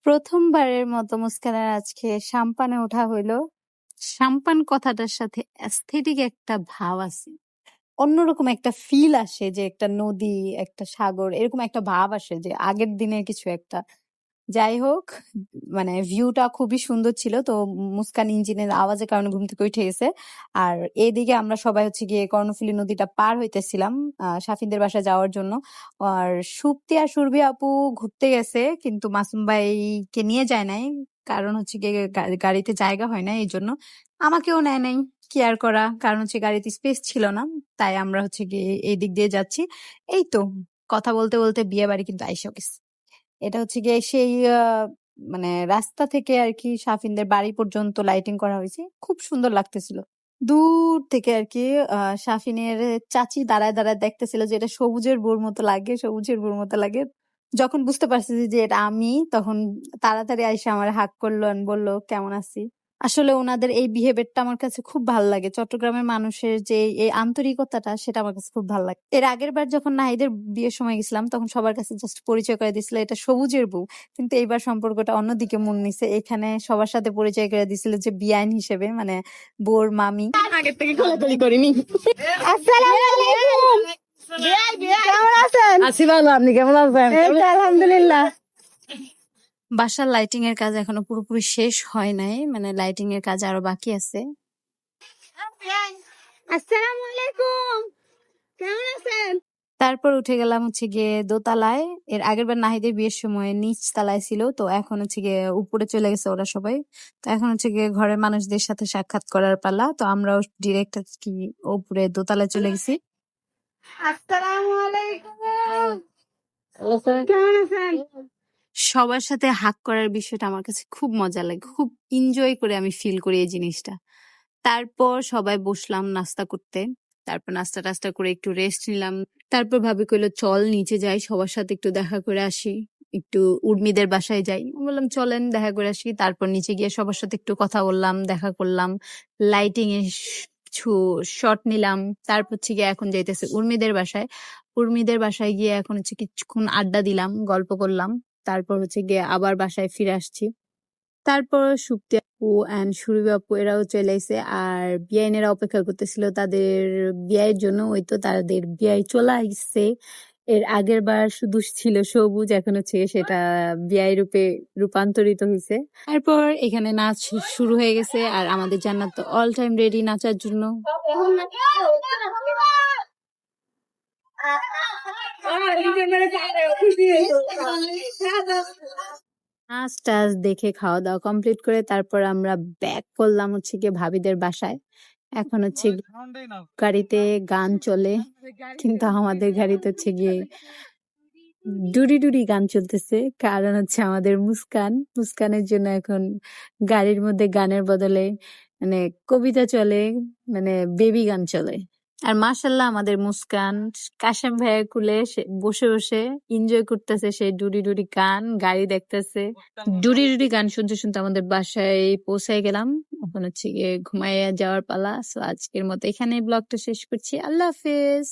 প্রথমবারের মতো মুস্কানের আজকে সাম্পানে ওঠা হইলো। সাম্পান কথাটার সাথে অ্যাস্থেটিক একটা ভাব আছে। অন্যরকম একটা ফিল আসে যে একটা নদী, একটা সাগর এরকম একটা ভাব আসে যে আগের দিনের কিছু একটা। যাই হোক, মানে ভিউটা খুবই সুন্দর ছিল। তো মুস্কান ইঞ্জিনের আওয়াজের কারণে ঘুম থেকে উঠে গেছে। আর এইদিকে আমরা সবাই হচ্ছে গিয়ে কর্ণফুলী নদীটা পার হইতেছিলাম সাফিনদের বাসায় যাওয়ার জন্য। আর সুপ্তি আর সুরভি আপু ঘুরতে গেছে, কিন্তু মাসুম ভাইকে নিয়ে যায় নাই। কারণ হচ্ছে গিয়ে গাড়িতে জায়গা হয় না, এই জন্য আমাকেও নেয় নাই। কি আর করা, কারণ হচ্ছে গাড়িতে স্পেস ছিল না। তাই আমরা হচ্ছে গিয়ে এই দিক দিয়ে যাচ্ছি। এই তো কথা বলতে বলতে বিয়ে বাড়ি কিন্তু আইসা গেছে। এটা হচ্ছে গিয়ে সেই মানে রাস্তা থেকে আর কি সাফিনদের বাড়ি পর্যন্ত লাইটিং করা হয়েছে, খুব সুন্দর লাগতেছিল। দূর থেকে আর কি সাফিনের চাচি দাঁড়ায় দাঁড়ায় দেখতেছিল যে এটা সবুজের বোর মতো লাগে, সবুজের বোর মতো লাগে। যখন বুঝতে পারছি যে এটা আমি, তখন তাড়াতাড়ি আইসা আমার হাক করলো আর বললো কেমন আছি। আসলে ওনাদের এই বিহেভিয়ারটা আমার কাছে খুব ভালো লাগে। চট্টগ্রামের মানুষের যে এই আন্তরিকতাটা, সেটা আমার কাছে খুব ভালো লাগে। এর আগের বার যখন নাহিদের বিয়ের সময় গেছিলাম, তখন সবার কাছে জাস্ট পরিচয় করে দিছিল এটা সবুজের বউ। কিন্তু এইবার সম্পর্কটা অন্যদিকে মোড় নিছে। এখানে সবার সাথে পরিচয় করে দিছিল যে বিয়াইন হিসেবে, মানে বউর মামি। আগের থেকে খোলাখুলি করিনি। আসসালামু আলাইকুম। কেমন আছেন? আছি ভালো, আপনি কেমন আছেন? এই তো আলহামদুলিল্লাহ। বাসার লাইটিং এর কাজ এখনো পুরোপুরি শেষ হয় নাই, মানে লাইটিং এর কাজ আরো বাকি আছে। আসসালামু আলাইকুম, কেমন আছেন? তারপর উঠে গেলাম হচ্ছে গিয়ে দোতলায়। এর আগের বার নাহিদের বিয়ের সময় নিচ তলায় ছিল, তো এখন হচ্ছে গিয়ে উপরে চলে গেছে ওরা সবাই। তো এখন হচ্ছে গিয়ে ঘরের মানুষদের সাথে সাক্ষাৎ করার পালা। তো আমরাও ডিরেক্ট কি উপরে দোতলায় চলে গেছি। আসসালামু আলাইকুম, কেমন আছেন? সবার সাথে হাগ করার বিষয়টা আমার কাছে খুব মজা লাগে, খুব এনজয় করে আমি ফিল করি এই জিনিসটা। তারপর সবাই বসলাম নাস্তা করতে। তারপর নাস্তা টাস্তা করে একটু রেস্ট নিলাম। তারপর ভাবি কইলো চল নিচে যাই, সবার সাথে একটু দেখা করে আসি, একটু উর্মিদের বাসায় যাই। আমি বললাম চলেন দেখা করে আসি। তারপর নিচে গিয়ে সবার সাথে একটু কথা বললাম, দেখা করলাম, লাইটিং এর কিছু শট নিলাম। তারপর হচ্ছে গিয়ে এখন যাইতেছে উর্মিদের বাসায়। উর্মিদের বাসায় গিয়ে এখন হচ্ছে কিছুক্ষণ আড্ডা দিলাম, গল্প করলাম। তারপর হচ্ছে গিয়ে আবার বাসায় ফিরে আসছি। তারপর সুপ্তি আপু অ্যান্ড সুরভি আপু এরাও চলে এসে, আর বিআইনেরা অপেক্ষা করতেছিল তাদের বিয়ের জন্য। ওই তো তাদের বিয়ে চলে আসছে। এর আগের বার শুধু ছিল সবুজ, এখন হচ্ছে সেটা বিয়ে রূপে রূপান্তরিত হয়েছে। তারপর এখানে নাচ শুরু হয়ে গেছে, আর আমাদের জান্নাত তো অল টাইম রেডি নাচার জন্য। নাচ টাচ দেখে খাওয়া দাওয়া কমপ্লিট করে তারপর আমরা ব্যাক করলাম হচ্ছে গিয়ে ভাবিদের বাসায়। এখন হচ্ছে গাড়িতে গান চলে, কিন্তু আমাদের গাড়িতে হচ্ছে গিয়ে ডুরি ডুরি গান চলতেছে। কারণ হচ্ছে আমাদের মুস্কানের জন্য এখন গাড়ির মধ্যে গানের বদলে মানে কবিতা চলে, মানে বেবি গান চলে। আর মাশাল্লাহ আমাদের মুস্কান কাশেম ভাইয়ের কুলে বসে বসে এনজয় করতেছে সেই ডুরি ডুরি গান, গাড়ি দেখতেছে। ডুরি ডুরি গান শুনতে শুনতে আমাদের বাসায় পৌঁছায় গেলাম। এখন হচ্ছে গিয়ে ঘুমাইয়া যাওয়ার পালা। সো আজকের মতো এখানেই ব্লগটা শেষ করছি। আল্লাহ হাফেজ।